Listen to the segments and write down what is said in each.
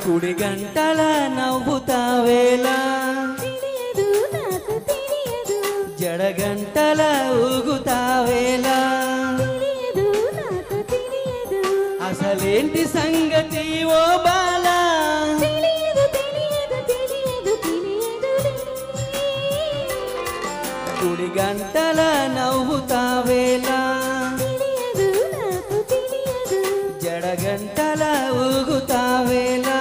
కుడి గంటల నవ్వుతావేలా జడగంటల ఊగుతావేలా అసలేంటి సంగతి ఓ బాలా కుడి గంటల నవ్వుతావేలా జడగంటల ఊగుతావేలా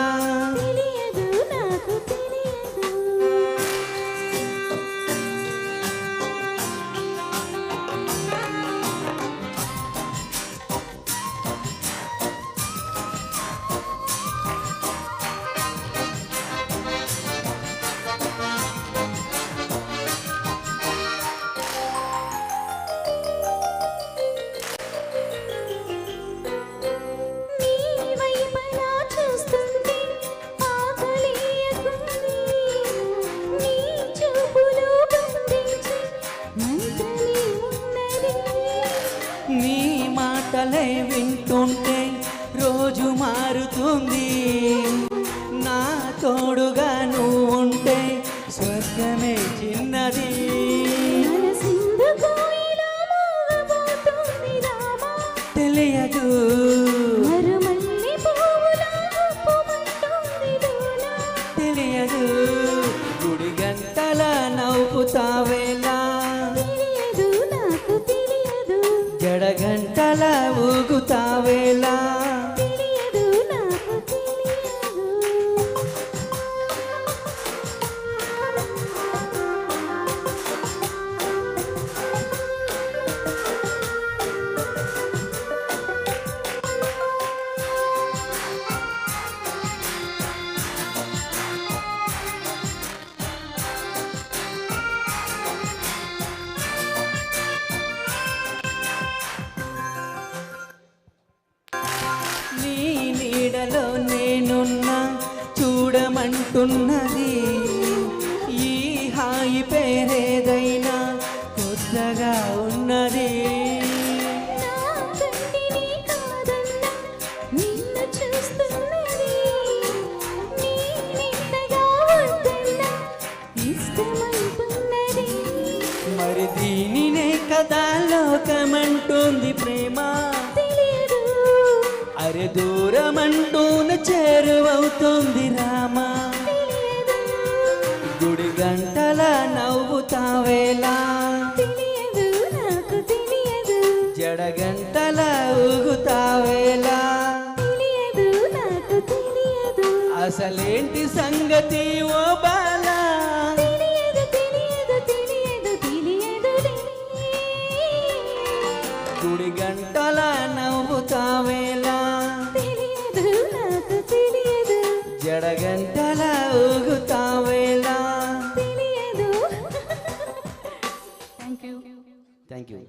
నీ మాటలే వింటుంటే రోజు మారుతుంది నా తోడుగా నువ్వు ఉంటే స్వర్గమే చిన్నది తెలియదు తెలియదు గుడి గంటల నవ్వుతావేలా జడగంటల ఊగుతావేలా నీ నీడలో నేనున్నా చూడమంటున్నది ఈ హాయి పేరేదైనా కొత్తగా ఉన్నది మరి దీనినే కదా లోకమంటుంది ప్రేమ అరే దూరమంటూనే చేరువవుతుంది రామా గుడి గంటల నవ్వుతావేలా జడగంటల ఊగుతావేలా అసలేంటి సంగతి ఓ బాలా గుడి గంటల నవ్వుతావేలా జడగంటల ఊగుతావేలా థ్యాంక్ యూ